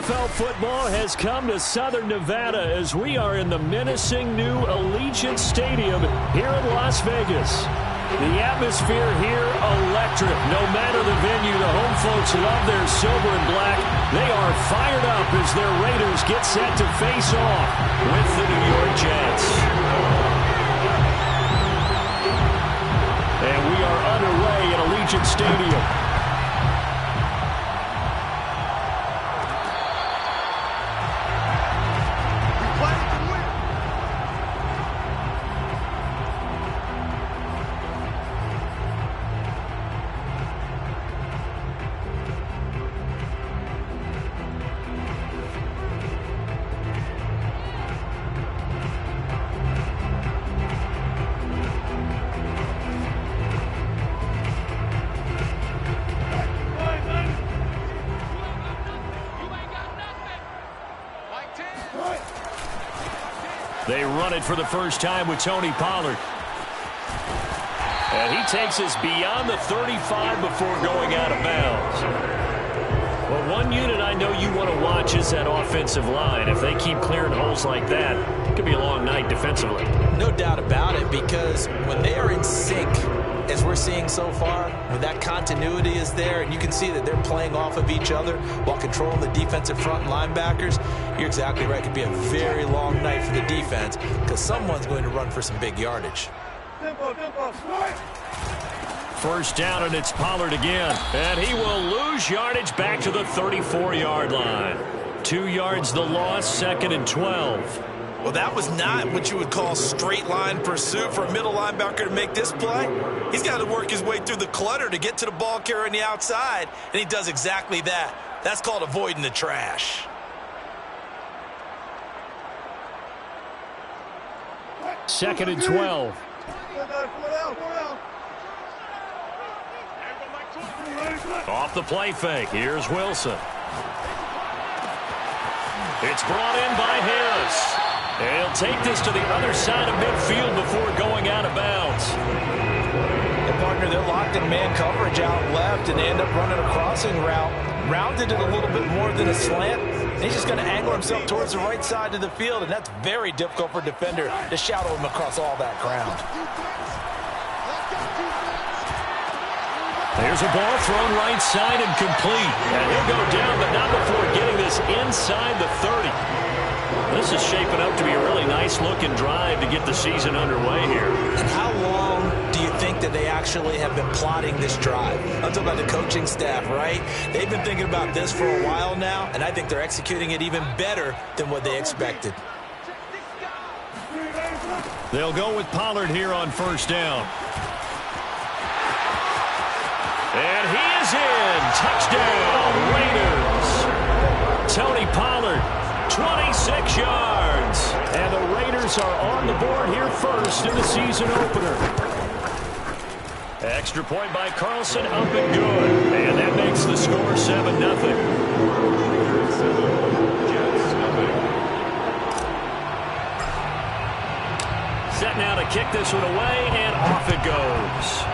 NFL football has come to Southern Nevada as we are in the menacing new Allegiant Stadium here in Las Vegas. The atmosphere here, electric. No matter the venue, the home folks love their silver and black. They are fired up as their Raiders get set to face off with the New York Jets. And we are underway at Allegiant Stadium. They run it for the first time with Tony Pollard. And he takes us beyond the 35 before going out of bounds. Well, one unit I know you want to watch is that offensive line. If they keep clearing holes like that, it could be a long night defensively. No doubt about it, because when they are in sync, as we're seeing so far, when that continuity is there, and you can see that they're playing off of each other while controlling the defensive front linebackers, you're exactly right. It could be a very long night for the defense because someone's going to run for some big yardage. First down, and it's Pollard again. And he will lose yardage back to the 34-yard line. 2 yards the loss, 2nd and 12. Well, that was not what you would call straight line pursuit for a middle linebacker to make this play. He's got to work his way through the clutter to get to the ball carrier on the outside, and he does exactly that. That's called avoiding the trash. Second and 12. Off the play fake. Here's Wilson. It's brought in by Harris. He'll take this to the other side of midfield before going out of bounds. And partner, they're locked in man coverage out left, and they end up running a crossing route. Rounded it a little bit more than a slant. He's just going to angle himself towards the right side of the field, and that's very difficult for a defender to shadow him across all that ground. There's a ball thrown right side and complete. And he'll go down, but not before getting this inside the 30. This is shaping up to be a really nice-looking drive to get the season underway here. And how long do you think that they actually have been plotting this drive? I'm talking about the coaching staff, right? They've been thinking about this for a while now, and I think they're executing it even better than what they expected. They'll go with Pollard here on first down. And he is in. Touchdown, Raiders. Tony Pollard, 26 yards. And the Raiders are on the board here first in the season opener. Extra point by Carlson, up and good. And that makes the score 7-0. Set now to kick this one away, and off it goes.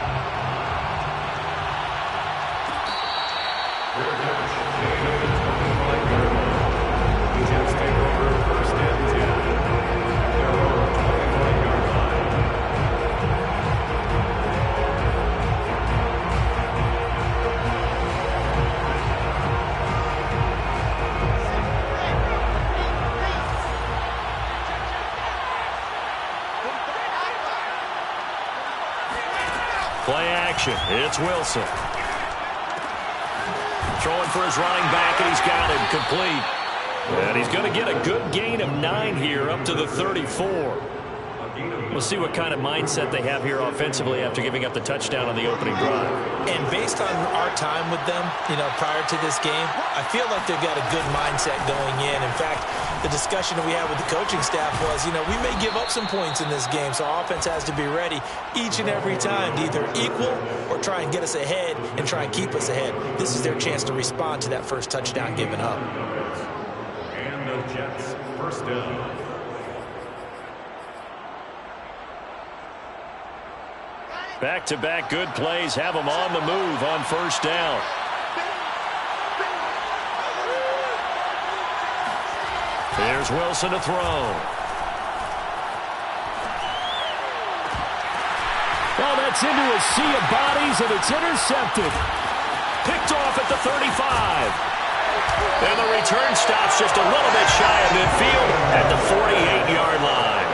Play action. It's Wilson. Throwing for his running back, and he's got him complete. And he's going to get a good gain of 9 here up to the 34. We'll see what kind of mindset they have here offensively after giving up the touchdown on the opening drive. And based on our time with them, prior to this game, I feel like they've got a good mindset going in. In fact, the discussion that we had with the coaching staff was, we may give up some points in this game, so our offense has to be ready each and every time to either equal or try and get us ahead and try and keep us ahead. This is their chance to respond to that first touchdown given up. And the Jets, first down. Back-to-back good plays have them on the move on first down. Here's Wilson to throw. Well, that's into a sea of bodies, and it's intercepted. Picked off at the 35. And the return stops just a little bit shy of midfield at the 48-yard line.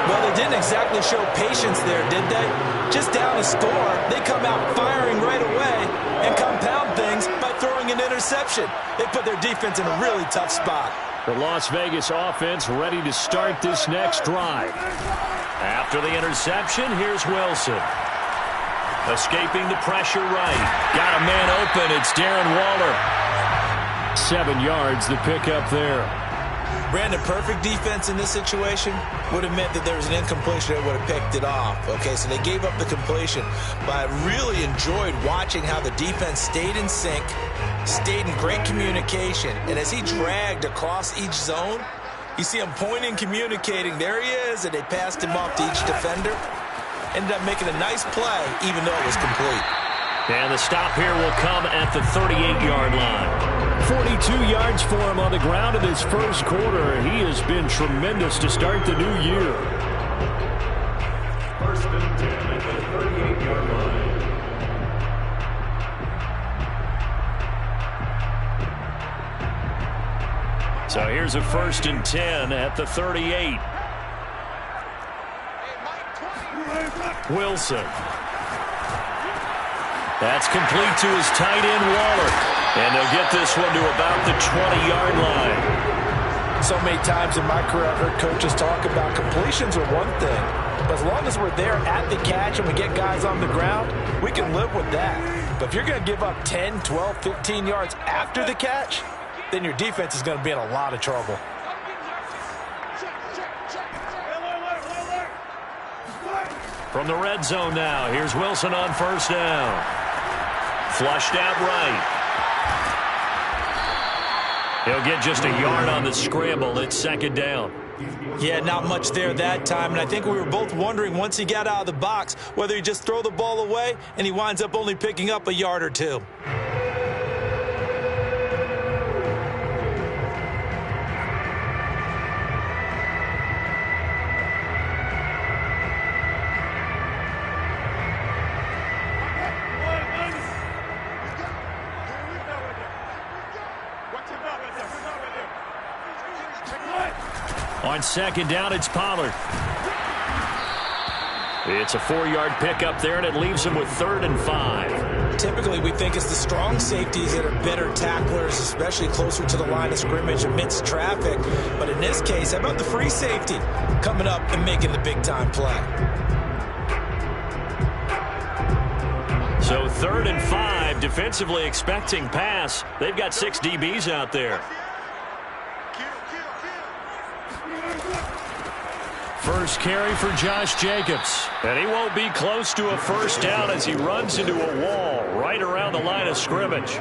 Well, they didn't exactly show patience there, did they? Just down a score, they come out firing right away and compound things by throwing an interception. They put their defense in a really tough spot. The Las Vegas offense ready to start this next drive. After the interception, here's Wilson. Escaping the pressure right. Got a man open. It's Darren Waller. 7 yards to pick up there. Brandon, perfect defense in this situation would have meant that there was an incompletion that would have picked it off. Okay, so they gave up the completion. But I really enjoyed watching how the defense stayed in sync, stayed in great communication. And as he dragged across each zone, you see him pointing, communicating. There he is, and they passed him off to each defender. Ended up making a nice play, even though it was complete. And the stop here will come at the 38-yard line. 42 yards for him on the ground in this first quarter. He has been tremendous to start the new year. First and 10 at the 38-yard line. So here's a first and 10 at the 38. Wilson. That's complete to his tight end, Waller. And they'll get this one to about the 20-yard line. So many times in my career I've heard coaches talk about completions are one thing. But as long as we're there at the catch and we get guys on the ground, we can live with that. But if you're going to give up 10, 12, 15 yards after the catch, then your defense is going to be in a lot of trouble. From the red zone now, here's Wilson on first down. Flushed out right. He'll get just a yard on the scramble. It's second down. Yeah, not much there that time. And I think we were both wondering once he got out of the box whether he just throw the ball away and he winds up only picking up a yard or two. On second down, it's Pollard. It's a 4-yard pickup there, and it leaves him with 3rd and 5. Typically, we think it's the strong safeties that are better tacklers, especially closer to the line of scrimmage amidst traffic. But in this case, how about the free safety coming up and making the big-time play? So 3rd and 5, defensively expecting pass. They've got 6 DBs out there. First carry for Josh Jacobs. And he won't be close to a first down as he runs into a wall right around the line of scrimmage.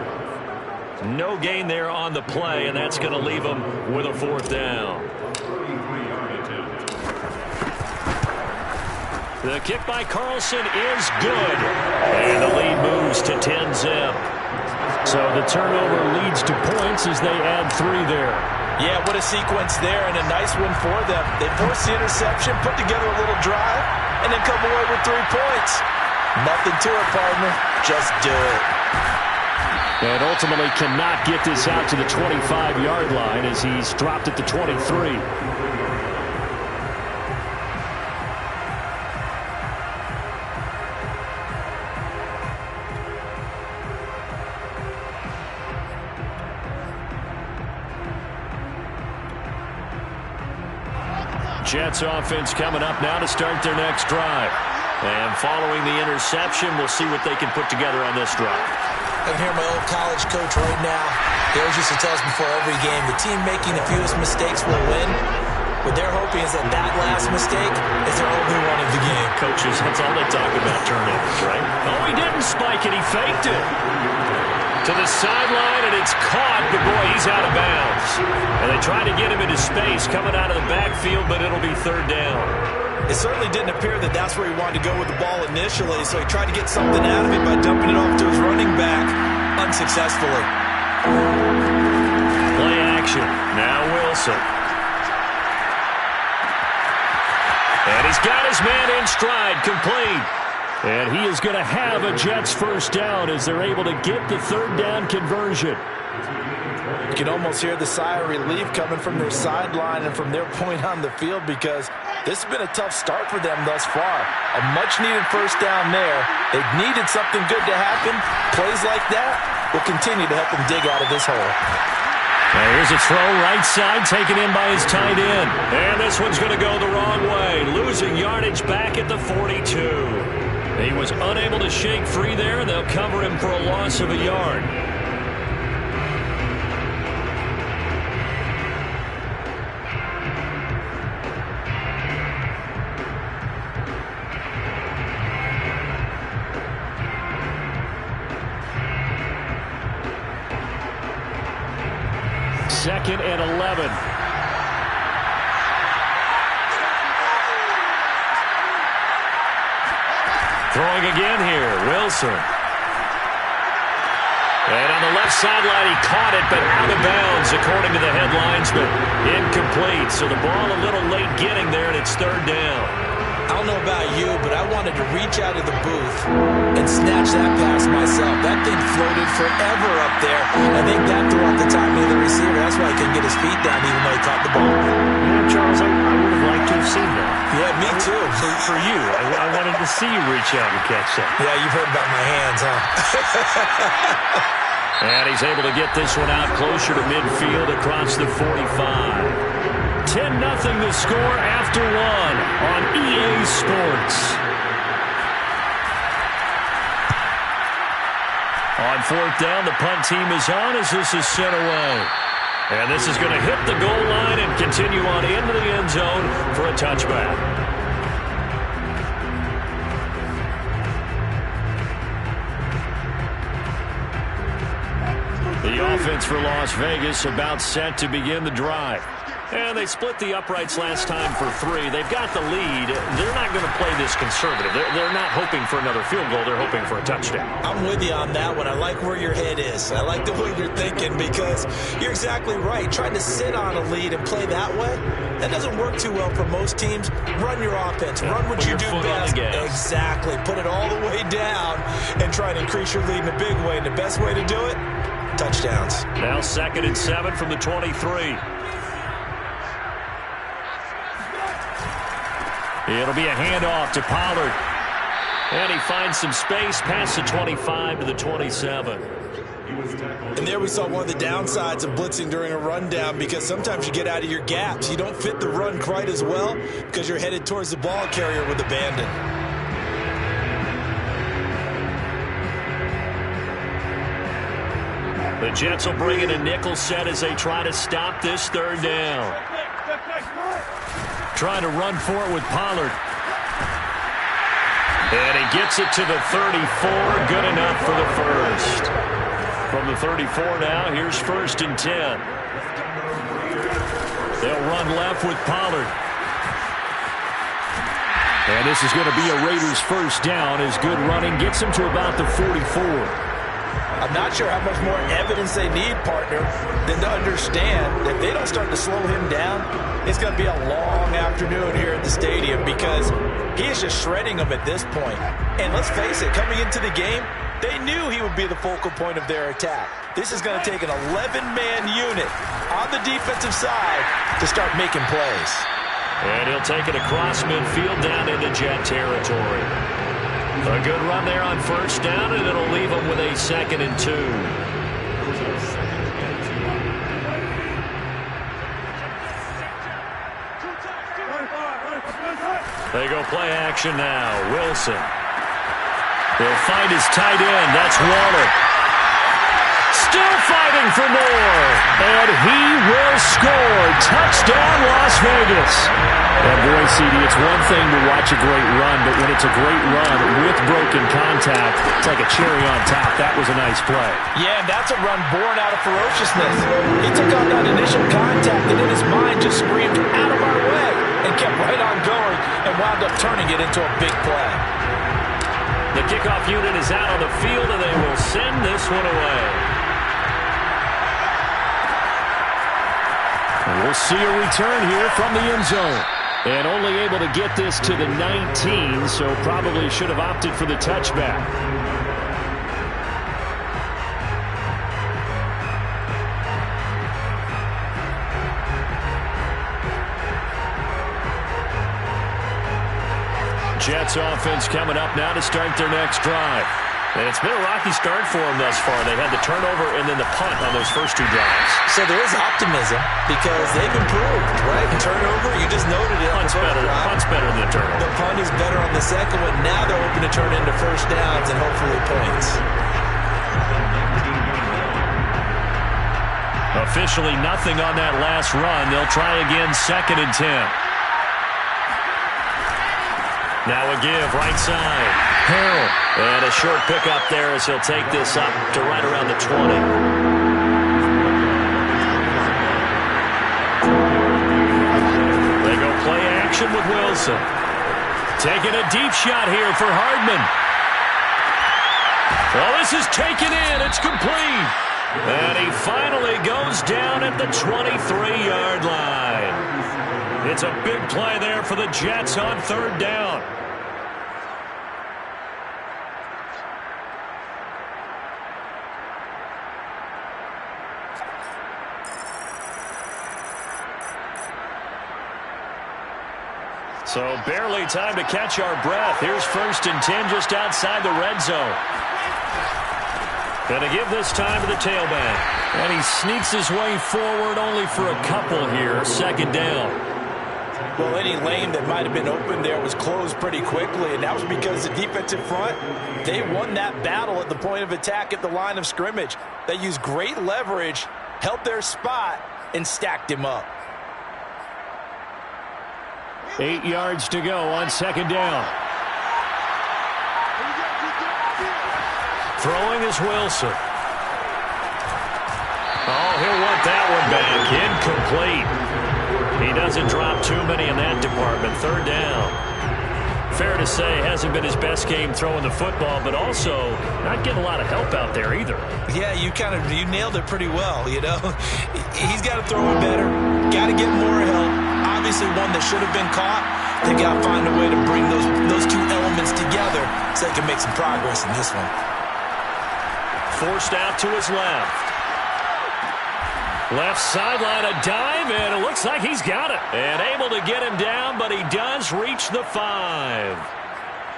No gain there on the play, and that's going to leave him with a 4th down. The kick by Carlson is good. And the lead moves to 10-zip. So the turnover leads to points as they add 3 there. Yeah, what a sequence there, and a nice one for them. They force the interception, put together a little drive, and then come away with 3 points. Nothing to it, partner. Just do it. And ultimately cannot get this out to the 25-yard line as he's dropped at the 23. Jets offense coming up now to start their next drive. And following the interception, we'll see what they can put together on this drive. I can hear my old college coach right now. He always used to tell us before every game, the team making the fewest mistakes will win. What they're hoping is that that last mistake is their only one of the game. Coaches, that's all they talk about, turnovers, right? Oh, he didn't spike it. He faked it. To the sideline, and it's caught, but boy, he's out of bounds. And they try to get him into space coming out of the backfield, but it'll be 3rd down. It certainly didn't appear that that's where he wanted to go with the ball initially, so he tried to get something out of it by dumping it off to his running back unsuccessfully. Play action. Now Wilson. Wilson. And he's got his man in stride, complete. And he is going to have a Jets first down as they're able to get the third down conversion. You can almost hear the sigh of relief coming from their sideline and from their point on the field, because this has been a tough start for them thus far. A much-needed first down there. They've needed something good to happen. Plays like that will continue to help them dig out of this hole. Now here's a throw right side, taken in by his tight end. And this one's going to go the wrong way, losing yardage back at the 42. He was unable to shake free there, and they'll cover him for a loss of a yard. Second and 11. Throwing again here, Wilson. And on the left sideline, he caught it, but out of bounds, according to the headlines, but incomplete. So the ball a little late getting there, and it's third down. I don't know about you, but I wanted to reach out of the booth and snatch that pass myself. That thing floated forever up there. I think that threw off the timing of the receiver. That's why he couldn't get his feet down even though he caught the ball. Yeah, Charles, I would have liked to have seen that. Yeah, me too. For you, I wanted to see you reach out and catch that. Yeah, you've heard about my hands, huh? And he's able to get this one out closer to midfield across the 45. 10-0 the score after one on EA Sports. On fourth down, the punt team is on as this is sent away. And this is going to hit the goal line and continue on into the end zone for a touchback. The offense for Las Vegas about set to begin the drive. And they split the uprights last time for 3. They've got the lead. They're not going to play this conservative. They're not hoping for another field goal. They're hoping for a touchdown. I'm with you on that one. I like where your head is. I like the way you're thinking, because you're exactly right. Trying to sit on a lead and play that way, that doesn't work too well for most teams. Run your offense. Run what you do best. Exactly. Put it all the way down and try to increase your lead in a big way. And the best way to do it, touchdowns. Now 2nd and 7 from the 23. It'll be a handoff to Pollard. And he finds some space past the 25 to the 27. And there we saw one of the downsides of blitzing during a rundown, because sometimes you get out of your gaps. You don't fit the run quite as well because you're headed towards the ball carrier with abandon. The Jets will bring in a nickel set as they try to stop this third down. Trying to run for it with Pollard. And he gets it to the 34. Good enough for the first. From the 34 now, here's 1st and 10. They'll run left with Pollard. And this is going to be a Raiders first down as good running gets them to about the 44. I'm not sure how much more evidence they need, partner, than to understand that if they don't start to slow him down, it's going to be a long afternoon here at the stadium, because he is just shredding them at this point. And let's face it, coming into the game, they knew he would be the focal point of their attack. This is going to take an 11-man unit on the defensive side to start making plays. And he'll take it across midfield down into Jet territory. A good run there on first down, and it'll leave them with a 2nd and 2. They go play action now. Wilson. They'll find his tight end. That's Waller. Still fighting for more. And he will score. Touchdown, Las Vegas. And boy, CD, it's one thing to watch a great run, but when it's a great run with broken contact, it's like a cherry on top. That was a nice play. Yeah, and that's a run born out of ferociousness. He took on that initial contact, and in his mind just screamed, out of our way, and kept right on going and wound up turning it into a big play. The kickoff unit is out on the field, and they will send this one away. And we'll see a return here from the end zone. And only able to get this to the 19, so probably should have opted for the touchback. Jets offense coming up now to start their next drive. And it's been a rocky start for them thus far. They had the turnover and then the punt on those first two drives. So there is optimism because they've improved, right? And turnover, you just noted it. Punt's better than the turnover. The punt is better on the second one. Now they're hoping to turn into first downs and hopefully points. Officially nothing on that last run. They'll try again, 2nd and 10. Now a give, right side. Harrell. And a short pickup there as he'll take this up to right around the 20. They go play action with Wilson. Taking a deep shot here for Hardman. Well, this is taken in. It's complete. And he finally goes down at the 23-yard line. It's a big play there for the Jets on 3rd down. So barely time to catch our breath. Here's 1st and 10 just outside the red zone. Going to give this time to the tailback. And he sneaks his way forward only for a couple here. 2nd down. Well, any lane that might have been open there was closed pretty quickly, and that was because the defensive front, they won that battle at the point of attack at the line of scrimmage. They used great leverage, held their spot, and stacked him up. 8 yards to go on 2nd down. Throwing is Wilson. Oh, he'll want that one back. Incomplete. He doesn't drop too many in that department. 3rd down. Fair to say, hasn't been his best game throwing the football, but also not getting a lot of help out there either. Yeah, you nailed it pretty well, you know. He's got to throw it better. Got to get more help. Obviously one that should have been caught. They got to find a way to bring those two elements together so they can make some progress in this one. Forced out to his left. Left sideline, a dive, and it looks like he's got it. And able to get him down, but he does reach the 5.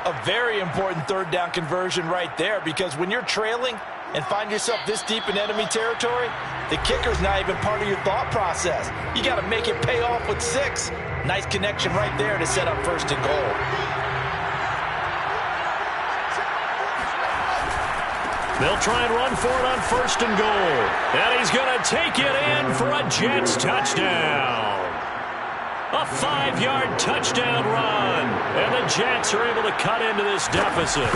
A very important 3rd down conversion right there, because when you're trailing and find yourself this deep in enemy territory, the kicker's not even part of your thought process. You got to make it pay off with 6. Nice connection right there to set up 1st and goal. They'll try and run for it on 1st and goal. And he's going to take it in for a Jets touchdown. A 5-yard touchdown run. And the Jets are able to cut into this deficit.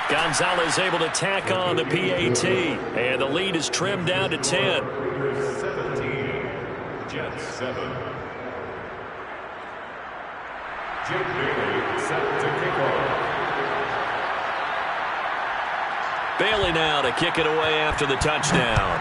Gonzalez able to tack on the PAT. And the lead is trimmed down to 10. 17, Jets 7. Jim Bailey set to kick off. Bailey now to kick it away after the touchdown.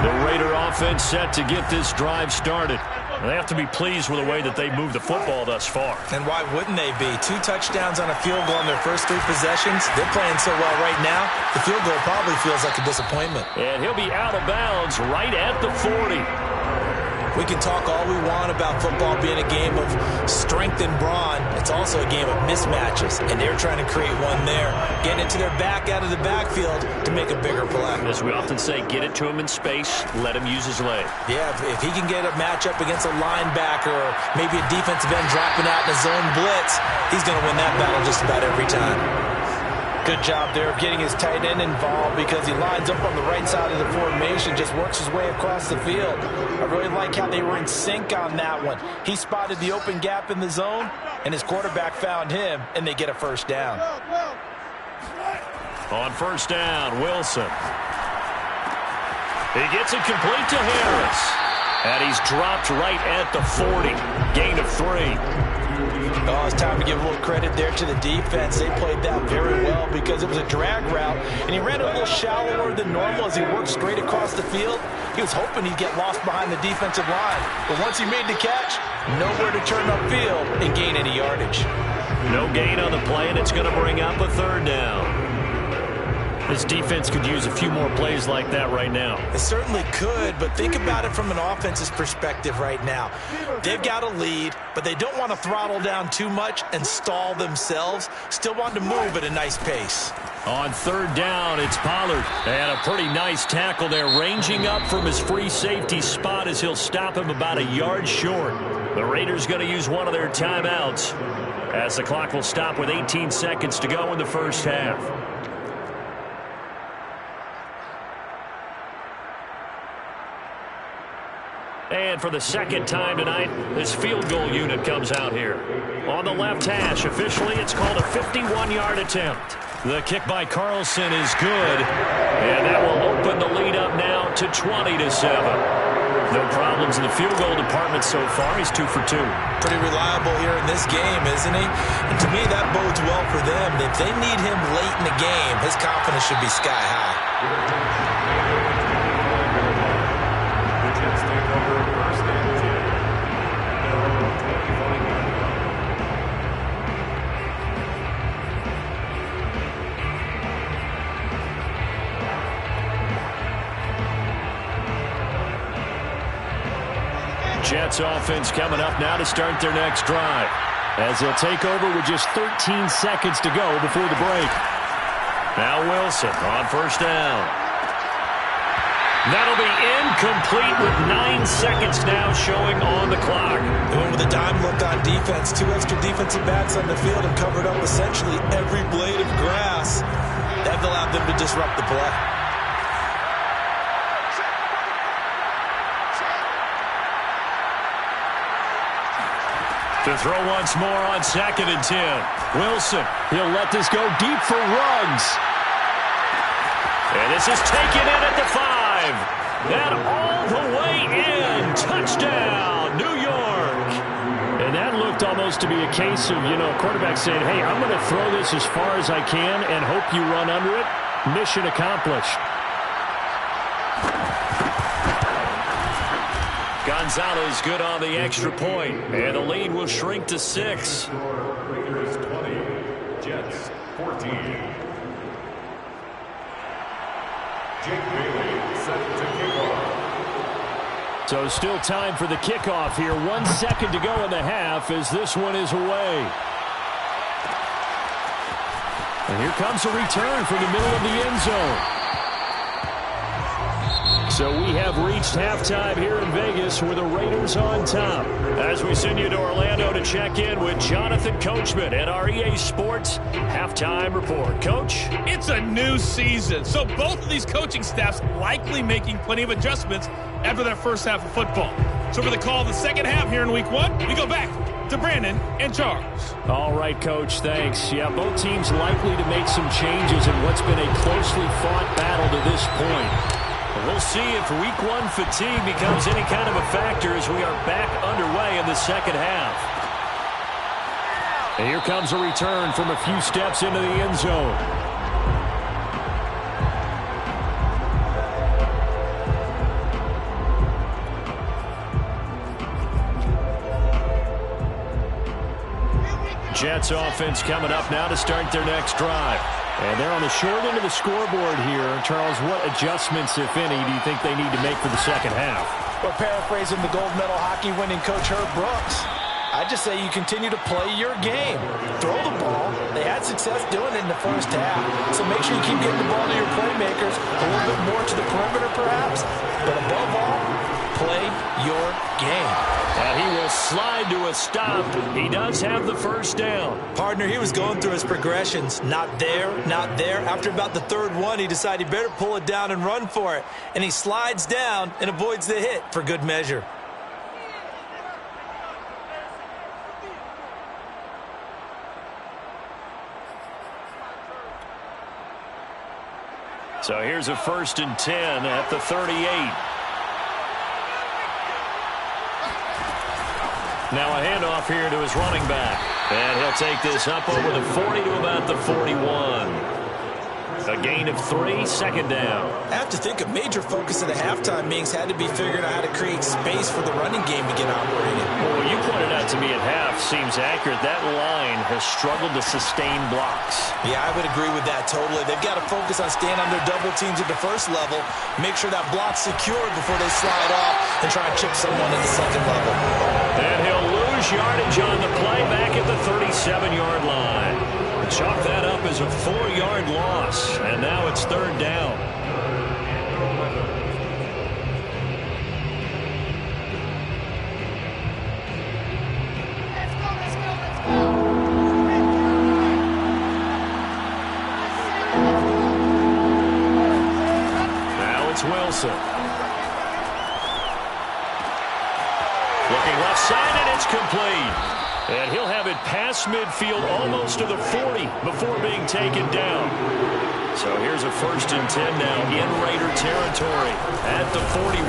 The Raider offense set to get this drive started. They have to be pleased with the way that they moved the football thus far. And why wouldn't they be? 2 touchdowns on a field goal in their first 3 possessions. They're playing so well right now, the field goal probably feels like a disappointment. And he'll be out of bounds right at the 40. We can talk all we want about football being a game of strength and brawn. It's also a game of mismatches, and they're trying to create one there. Getting it to their back out of the backfield to make a bigger play. As we often say, get it to him in space, let him use his leg. Yeah, if he can get a matchup against a linebacker or maybe a defensive end dropping out in a zone blitz, he's going to win that battle just about every time. Good job there of getting his tight end involved because he lines up on the right side of the formation, just works his way across the field. I really like how they were in sync on that one. He spotted the open gap in the zone, and his quarterback found him, and they get a 1st down. On first down, Wilson. He gets it complete to Harris. And he's dropped right at the 40. Gain of 3. Oh, it's time to give a little credit there to the defense. They played that very well because it was a drag route, and he ran it a little shallower than normal as he worked straight across the field. He was hoping he'd get lost behind the defensive line. But once he made the catch, nowhere to turn upfield and gain any yardage. No gain on the play, and it's going to bring up a third down. This defense could use a few more plays like that right now. It certainly could, but think about it from an offense's perspective right now. They've got a lead, but they don't want to throttle down too much and stall themselves. Still want to move at a nice pace. On third down, it's Pollard. And a pretty nice tackle there, ranging up from his free safety spot as he'll stop him about a yard short. The Raiders going to use one of their timeouts as the clock will stop with 18 seconds to go in the first half. And for the second time tonight, this field goal unit comes out here. On the left hash, officially it's called a 51-yard attempt. The kick by Carlson is good, and that will open the lead up now to 20-7. No problems in the field goal department so far. He's 2 for 2. Pretty reliable here in this game, isn't he? And to me, that bodes well for them. If they need him late in the game, his confidence should be sky high. Jets offense coming up now to start their next drive, as they'll take over with just 13 seconds to go before the break. Now Wilson on first down. That'll be incomplete with 9 seconds now showing on the clock. They went with a dime look on defense. 2 extra defensive backs on the field and covered up essentially every blade of grass. That allowed them to disrupt the play. To throw once more on 2nd and 10. Wilson, he'll let this go deep for Ruggs. And this is taken in at the 5. That all the way in. Touchdown, New York. And that looked almost to be a case of, a quarterback saying, hey, I'm going to throw this as far as I can and hope you run under it. Mission accomplished. Gonzalez good on the extra point, and the lead will shrink to 6. Raiders 20, Jets 14. Jake Bailey set to kick off. So still time for the kickoff here. 1 second to go in the half as this one is away. And here comes a return from the middle of the end zone. So we have reached halftime here in Vegas with the Raiders on top. As we send you to Orlando to check in with Jonathan Coachman at our EA Sports Halftime Report. Coach? It's a new season, so both of these coaching staffs likely making plenty of adjustments after their first half of football. So for the call of the second half here in Week 1, we go back to Brandon and Charles. All right, Coach, thanks. Yeah, both teams likely to make some changes in what's been a closely fought battle to this point. We'll see if Week 1 fatigue becomes any kind of a factor as we are back underway in the second half. And here comes a return from a few steps into the end zone. Jets offense coming up now to start their next drive. And they're on the short end of the scoreboard here. Charles, what adjustments, if any, do you think they need to make for the second half? Well, paraphrasing the gold medal hockey winning coach Herb Brooks, I just say you continue to play your game. Throw the ball. They had success doing it in the first half. So make sure you keep getting the ball to your playmakers, a little bit more to the perimeter perhaps. But above all, play your game. And he will slide to a stop. He does have the first down. Partner, he was going through his progressions. Not there, not there. After about the third one, he decided he better pull it down and run for it. And he slides down and avoids the hit for good measure. So here's a 1st and 10 at the 38. Now a handoff here to his running back. And he'll take this up over the 40 to about the 41. A gain of 3, 2nd down. I have to think a major focus of the halftime meetings had to be figuring out how to create space for the running game to get operated. Well, what you pointed out to me at half seems accurate. That line has struggled to sustain blocks. Yeah, I would agree with that totally. They've got to focus on staying on their double teams at the first level, make sure that block's secured before they slide off and try and chip someone at the second level. And he'll lose yardage on the play back at the 37-yard line. Chalk that up as a 4-yard loss, and now it's 3rd down. Now it's Wilson. Looking left side, and it's complete. And he'll have it past midfield almost to the 40 before being taken down. So here's a 1st and 10 now in Raider territory at the 41.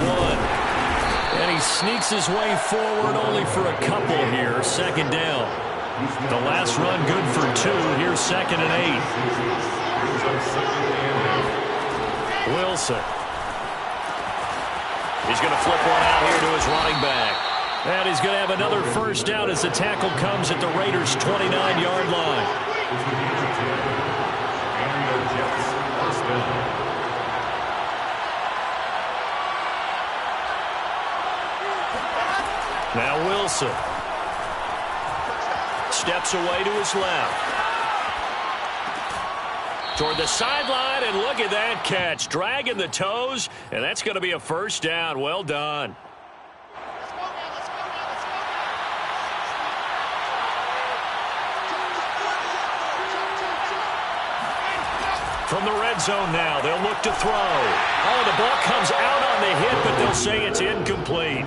And he sneaks his way forward only for a couple here. 2nd down. The last run good for 2. Here's 2nd and 8. Wilson. He's going to flip one out here to his running back. And he's going to have another 1st down as the tackle comes at the Raiders' 29-yard line. Now Wilson steps away to his left. Toward the sideline, and look at that catch. Dragging the toes, and that's going to be a 1st down. Well done. From the red zone now, they'll look to throw. Oh, the ball comes out on the hit, but they'll say it's incomplete.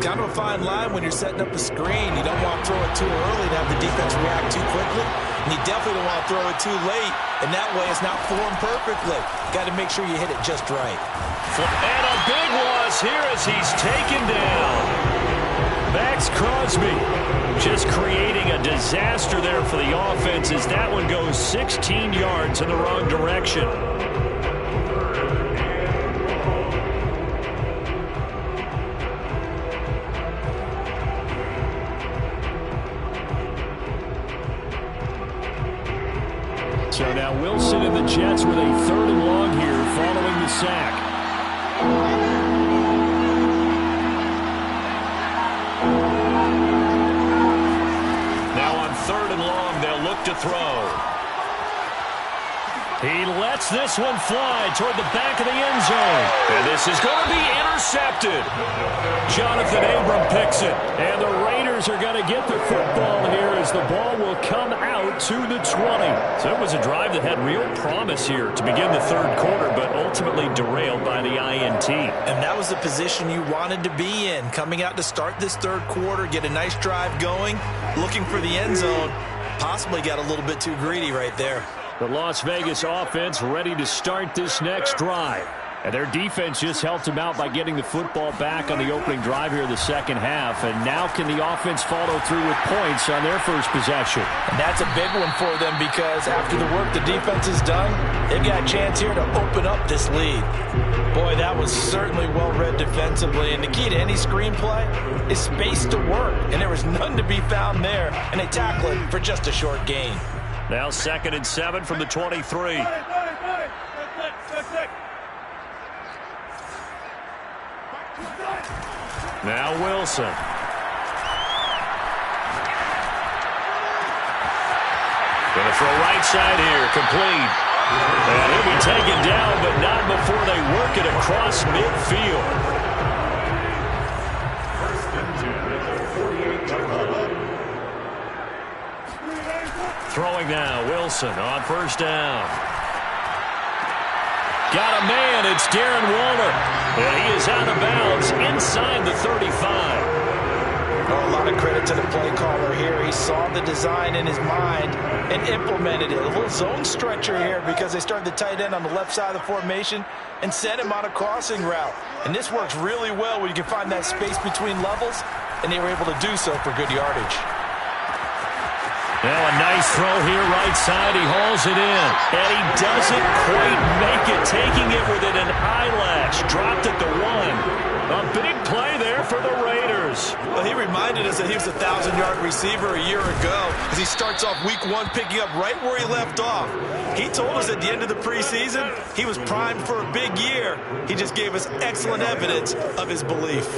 Kind of a fine line when you're setting up a screen. You don't want to throw it too early to have the defense react too quickly. And you definitely don't want to throw it too late. And that way it's not formed perfectly. Got to make sure you hit it just right. And a big loss here as he's taken down. Maxx Crosby just creating a disaster there for the offense as that one goes 16 yards in the wrong direction. So now Wilson and the Jets with a 3rd and long here following the sack. Now on 3rd and long, they'll look to throw. He lets this one fly toward the back of the end zone. And this is going to be intercepted. Jonathan Abram picks it. And the Raiders are going to get the football here as the ball will come out to the 20. So it was a drive that had real promise here to begin the 3rd quarter, but ultimately derailed by the INT. And that was the position you wanted to be in. Coming out to start this 3rd quarter, get a nice drive going, looking for the end zone. Possibly got a little bit too greedy right there. The Las Vegas offense ready to start this next drive. And their defense just helped them out by getting the football back on the opening drive here in the 2nd half. And now can the offense follow through with points on their first possession? And that's a big one for them because after the work the defense has done, they've got a chance here to open up this lead. Boy, that was certainly well-read defensively. And the key to any screenplay is space to work. And there was none to be found there. And they tackle it for just a short gain. Now 2nd and 7 from the 23. Now Wilson. Going to throw right side here, complete. And he'll be taken down, but not before they work it across midfield. Throwing now, Wilson on 1st down. Got a man, it's Darren Waller. And he is out of bounds inside the 35. Well, a lot of credit to the play caller here. He saw the design in his mind and implemented it. A little zone stretcher here because they started the tight end on the left side of the formation and sent him on a crossing route. And this works really well where you can find that space between levels, and they were able to do so for good yardage. Now a nice throw here right side. He hauls it in. And he doesn't quite make it. Taking it within an eyelash. Dropped at the 1. A big play there for the Raiders. Well, he reminded us that he was a 1,000-yard receiver a year ago as he starts off week 1 picking up right where he left off. He told us at the end of the preseason he was primed for a big year. He just gave us excellent evidence of his belief.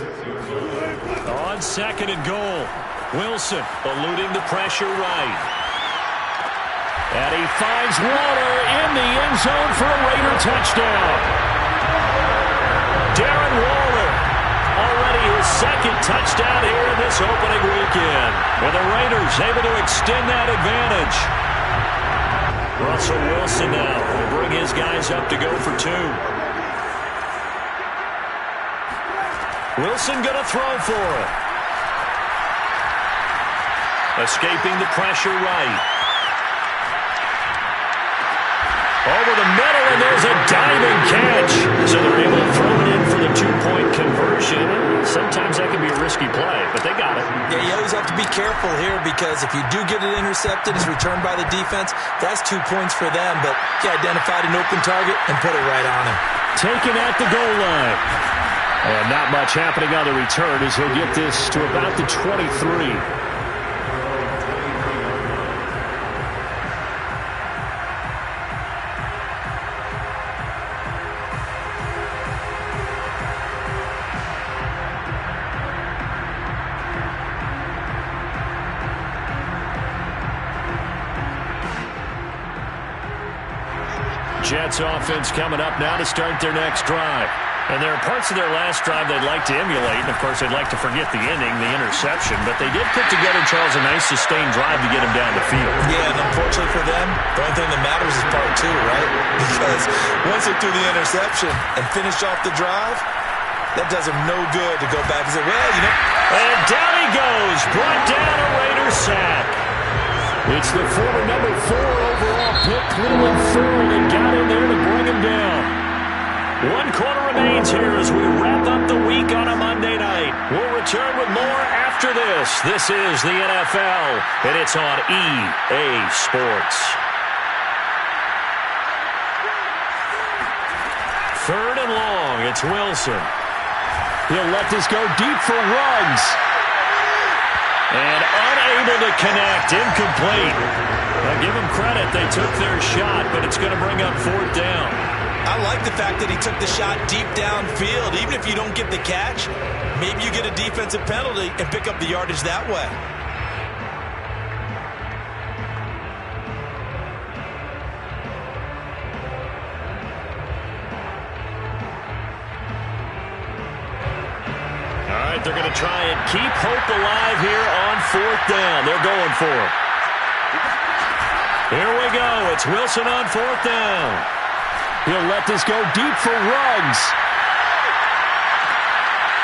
On 2nd and goal. Wilson eluding the pressure right. And he finds Waller in the end zone for a Raider touchdown. Darren Waller, already his 2nd touchdown here in this opening weekend. And the Raiders able to extend that advantage. Russell Wilson now will bring his guys up to go for 2. Wilson going to throw for it. Escaping the pressure right. Over the middle, and there's a diving catch. So they're able to throw it in for the 2-point conversion. Sometimes that can be a risky play, but they got it. Yeah, you always have to be careful here because if you do get it intercepted, it's returned by the defense, that's 2 points for them. But he identified an open target and put it right on him. Taken at the goal line. And not much happening on the return as he'll get this to about the 23. Jets offense coming up now to start their next drive. And there are parts of their last drive they'd like to emulate. And, of course, they'd like to forget the ending, the interception. But they did put together, Charles, a nice sustained drive to get him down the field. Yeah, and unfortunately for them, the only thing that matters is part 2, right? Because once they threw the interception and finished off the drive, that does them no good to go back and say, well, you know. And down he goes. Brought down a Raider sack. It's the former number 4 overall pick, Cleveland Ford, that got in there to bring him down. 1 quarter remains here as we wrap up the week on a Monday night. We'll return with more after this. This is the NFL, and it's on EA Sports. 3rd and long, it's Wilson. He'll let this go deep for Ruggs. And unable to connect, incomplete. Now give them credit, they took their shot, but it's going to bring up 4th down. I like the fact that he took the shot deep downfield. Even if you don't get the catch, maybe you get a defensive penalty and pick up the yardage that way. All right, they're going to try and keep hope alive here on 4th down. They're going for it. Here we go. It's Wilson on 4th down. He'll let this go deep for Ruggs.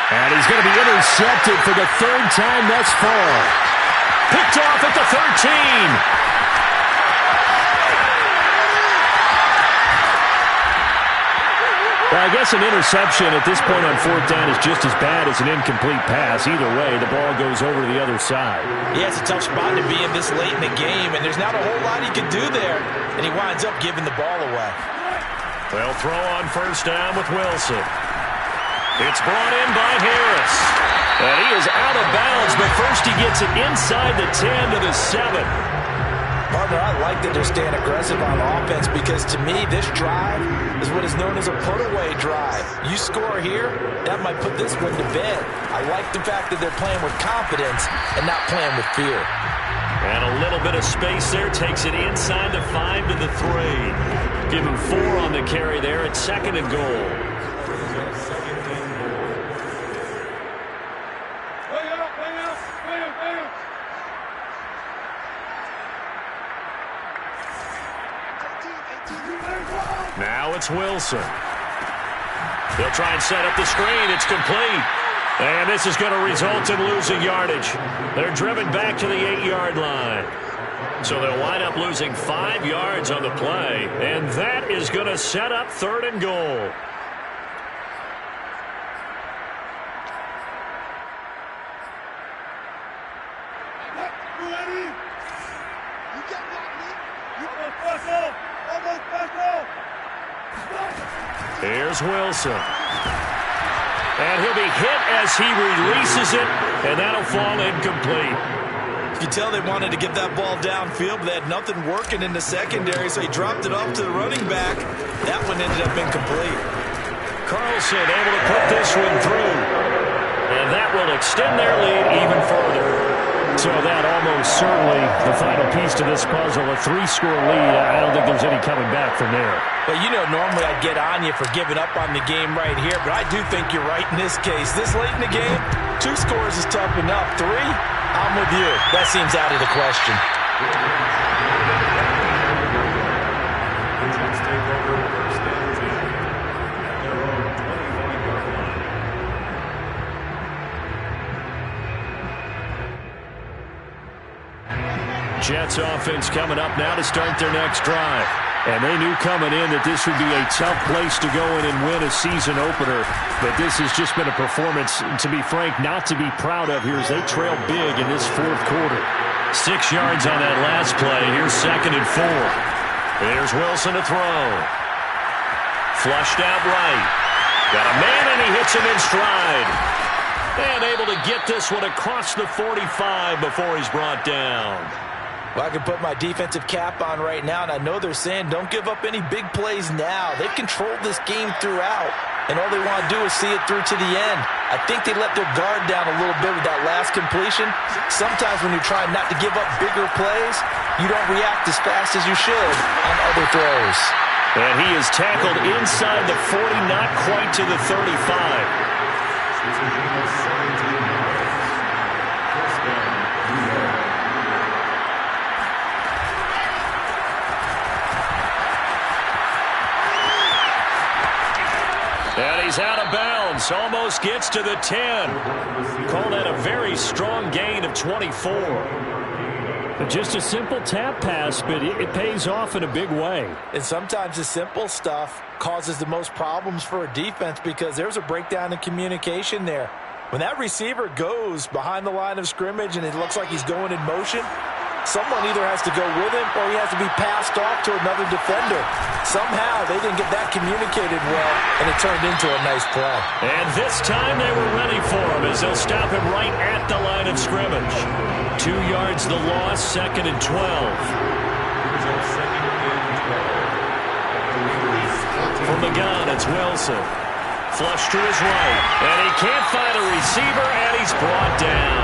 And he's going to be intercepted for the 3rd time thus far. Picked off at the 13. Well, I guess an interception at this point on 4th down is just as bad as an incomplete pass. Either way, the ball goes over to the other side. Yeah, it's a tough spot to be in this late in the game, and there's not a whole lot he can do there, and he winds up giving the ball away. They'll throw on 1st down with Wilson. It's brought in by Harris. And he is out of bounds, but first he gets it inside the 10 to the 7. Partner, I like that they're staying aggressive on offense because, to me, this drive is what is known as a put-away drive. You score here, that might put this one to bed. I like the fact that they're playing with confidence and not playing with fear. And a little bit of space there. Takes it inside the 5 to the 3. Give him 4 on the carry there at 2nd and goal. Now it's Wilson. They'll try and set up the screen. It's complete. And this is going to result in losing yardage. They're driven back to the 8-yard line. So they'll wind up losing 5 yards on the play. And that is going to set up 3rd and goal. Here's Wilson. And he'll be hit as he releases it, and that'll fall incomplete. You can tell they wanted to get that ball downfield, but they had nothing working in the secondary, so he dropped it off to the running back. That one ended up incomplete. Carlson able to put this one through. And that will extend their lead even further. So that almost certainly the final piece to this puzzle, a 3-score lead. I don't think there's any coming back from there. Well, you know, normally I'd get on you for giving up on the game right here, but I do think you're right in this case. This late in the game, 2 scores is tough enough. 3, I'm with you. That seems out of the question. Jets offense coming up now to start their next drive. And they knew coming in that this would be a tough place to go in and win a season opener. But this has just been a performance, to be frank, not to be proud of here as they trail big in this 4th quarter. 6 yards on that last play. Here's 2nd and 4. There's Wilson to throw. Flushed out right. Got a man and he hits him in stride. And able to get this one across the 45 before he's brought down. Well, I can put my defensive cap on right now, and I know they're saying don't give up any big plays now. They've controlled this game throughout, and all they want to do is see it through to the end. I think they let their guard down a little bit with that last completion. Sometimes when you're trying not to give up bigger plays, you don't react as fast as you should on other throws. And he is tackled inside the 40, not quite to the 35. And he's out of bounds. Almost gets to the 10. Call that a very strong gain of 24. Just a simple tap pass, but it pays off in a big way. And sometimes the simple stuff causes the most problems for a defense because there's a breakdown in communication there. When that receiver goes behind the line of scrimmage and it looks like he's going in motion, someone either has to go with him or he has to be passed off to another defender. Somehow they didn't get that communicated well, and it turned into a nice play. And this time they were ready for him as they'll stop him right at the line of scrimmage. 2 yards the loss, 2nd and 12. From the gun, it's Wilson. Flush to his right, and he can't find a receiver, and he's brought down.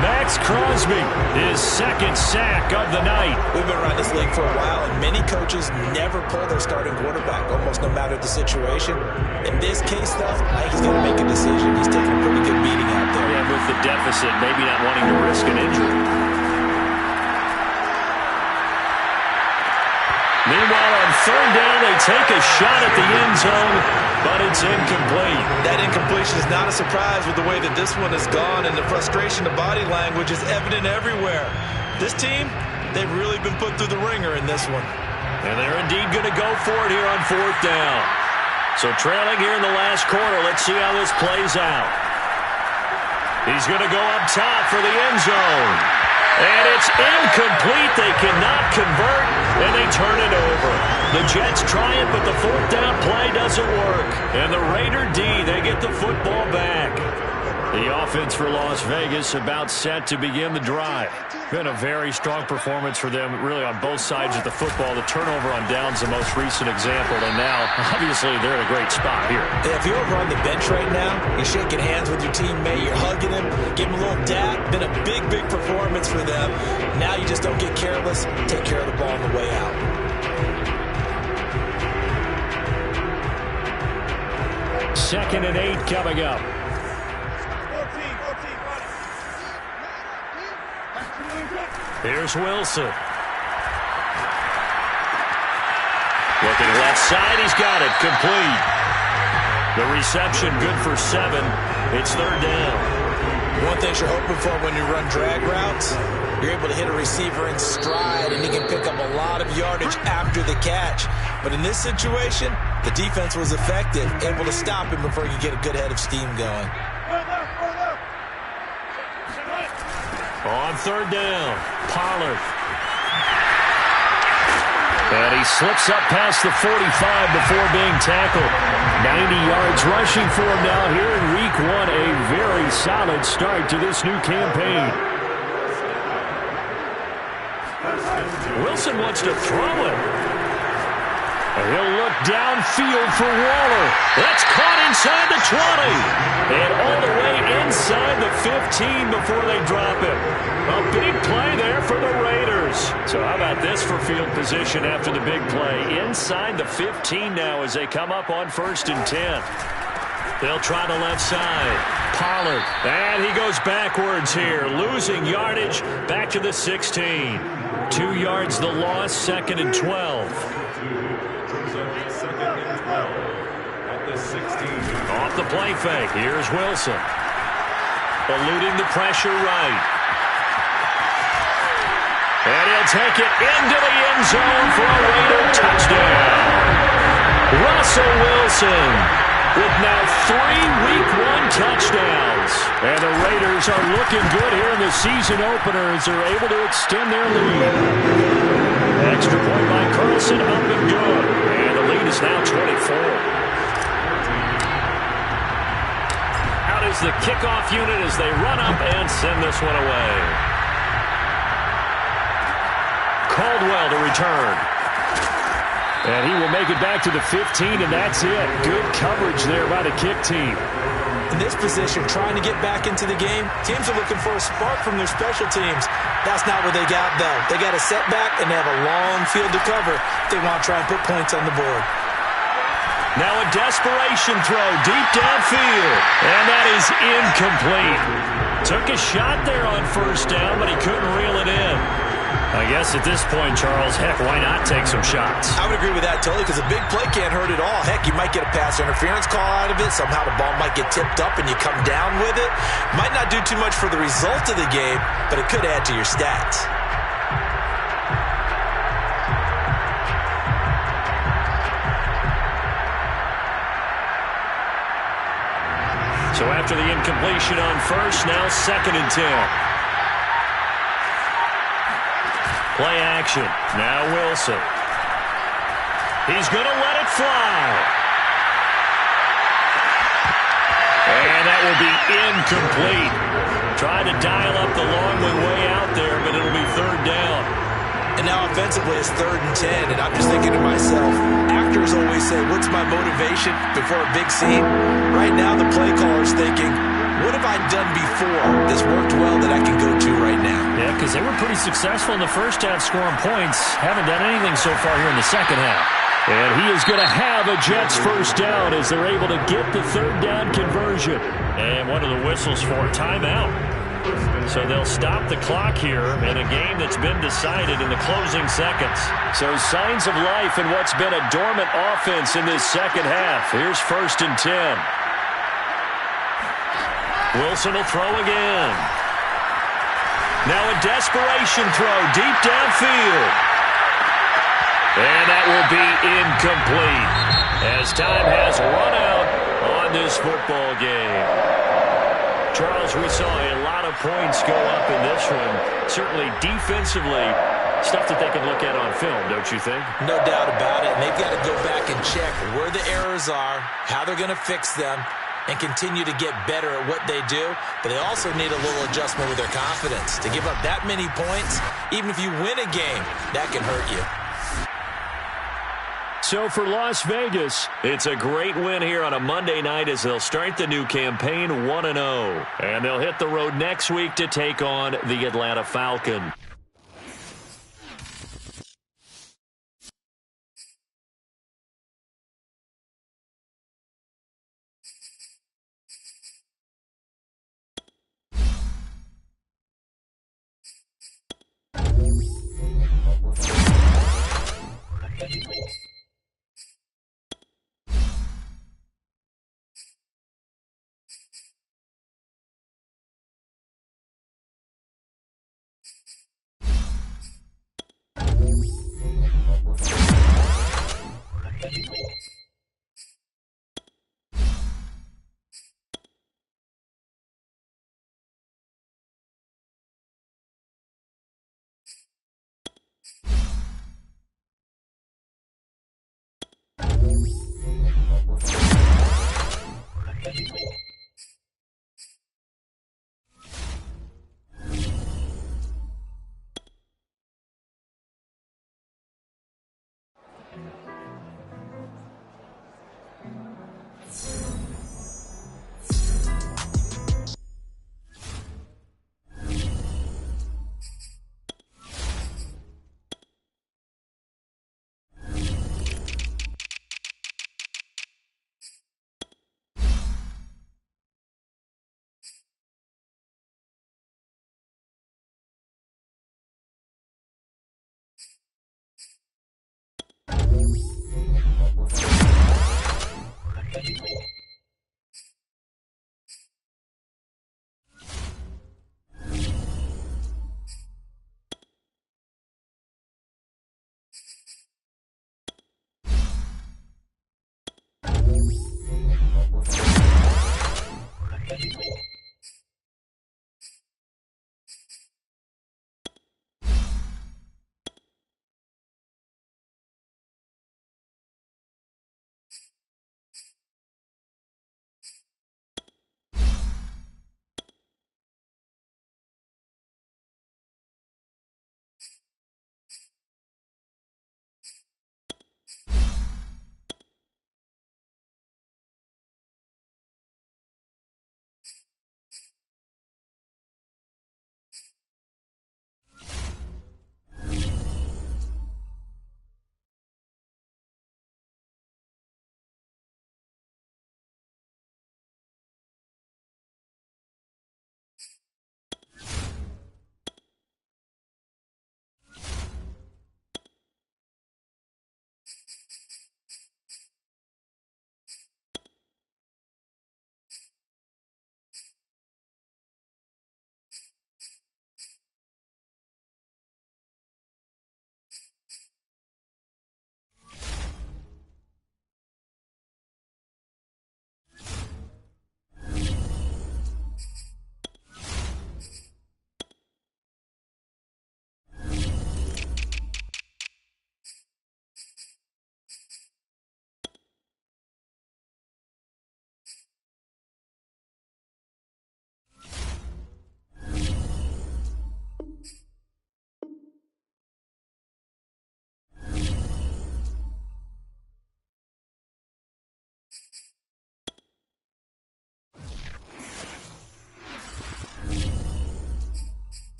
Max Crosby, his 2nd sack of the night. We've been around this league for a while, and many coaches never pull their starting quarterback, almost no matter the situation. In this case, though, I think he's going to make a decision. He's taking a pretty good beating out there. Yeah, with the deficit, maybe not wanting to risk an injury. Meanwhile, on 3rd down, they take a shot at the end zone, but it's incomplete. That incompletion is not a surprise with the way that this one has gone, and the frustration of body language is evident everywhere. This team, they've really been put through the ringer in this one. And they're indeed going to go for it here on 4th down. So trailing here in the last quarter, let's see how this plays out. He's going to go up top for the end zone. And it's incomplete. They cannot convert, and they turn it over. The Jets try it, but the 4th down play doesn't work. And the Raider D, they get the football back. The offense for Las Vegas about set to begin the drive. Been a very strong performance for them, really on both sides of the football. The turnover on downs, the most recent example, and now, obviously, they're in a great spot here. Yeah, if you're over on the bench right now, you're shaking hands with your teammate, you're hugging him, giving him a little dap. Been a big, big performance for them. Now you just don't get careless. Take care of the ball on the way out. Second and 8 coming up. Here's Wilson. Looking left side, he's got it. Complete. The reception good for 7. It's third down. One thing you're hoping for when you run drag routes, you're able to hit a receiver in stride, and he can pick up a lot of yardage after the catch. But in this situation, the defense was effective, able to stop him before he could get a good head of steam going. On third down, Pollard. And he slips up past the 45 before being tackled. 90 yards rushing for him now here in week 1. A very solid start to this new campaign. Wilson wants to throw it. He'll look downfield for Waller. That's caught inside the 20. And all the way inside the 15 before they drop it. A big play there for the Raiders. So how about this for field position after the big play? Inside the 15 now as they come up on 1st and 10. They'll try the left side. Pollard. And he goes backwards here. Losing yardage back to the 16. 2 yards the loss, 2nd and 12. Off the play fake. Here's Wilson. Eluding the pressure right. And he'll take it into the end zone for a Raider touchdown. Russell Wilson with now 3 Week 1 touchdowns. And the Raiders are looking good here in the season opener as they're able to extend their lead. Extra point by Carlson, up and good. And the lead is now 24. Out is the kickoff unit as they run up and send this one away. Caldwell to return. And he will make it back to the 15, and that's it. Good coverage there by the kick team. In this position, trying to get back into the game, teams are looking for a spark from their special teams. That's not what they got, though. They got a setback, and they have a long field to cover if they want to try and put points on the board. Now a desperation throw deep downfield, and that is incomplete. Took a shot there on 1st down, but he couldn't reel it in. I guess at this point, Charles, heck, why not take some shots? I would agree with that totally because a big play can't hurt at all. Heck, you might get a pass interference call out of it. Somehow the ball might get tipped up and you come down with it. Might not do too much for the result of the game, but it could add to your stats. So after the incompletion on 1st, now 2nd and 10. Play action. Now Wilson. He's going to let it fly. And that will be incomplete. Trying to dial up the long way out there, but it'll be 3rd down. And now offensively it's 3rd and 10, and I'm just thinking to myself, actors always say, what's my motivation before a big scene? Right now the play caller's thinking, what have I done before that's worked well that I can go to right now? Yeah, because they were pretty successful in the first half scoring points. Haven't done anything so far here in the second half. And he is going to have a Jets 1st down as they're able to get the 3rd down conversion. And one of the whistles for a timeout. So they'll stop the clock here in a game that's been decided in the closing seconds. So signs of life in what's been a dormant offense in this second half. Here's 1st and 10. Wilson will throw again. Now a desperation throw deep downfield. And that will be incomplete as time has run out on this football game. Charles, we saw a lot of points go up in this one. Certainly defensively, stuff that they can look at on film, don't you think? No doubt about it. And they've got to go back and check where the errors are, how they're going to fix them, and continue to get better at what they do. But they also need a little adjustment with their confidence. To give up that many points, even if you win a game, that can hurt you. So for Las Vegas, it's a great win here on a Monday night as they'll start the new campaign 1-0. And they'll hit the road next week to take on the Atlanta Falcons.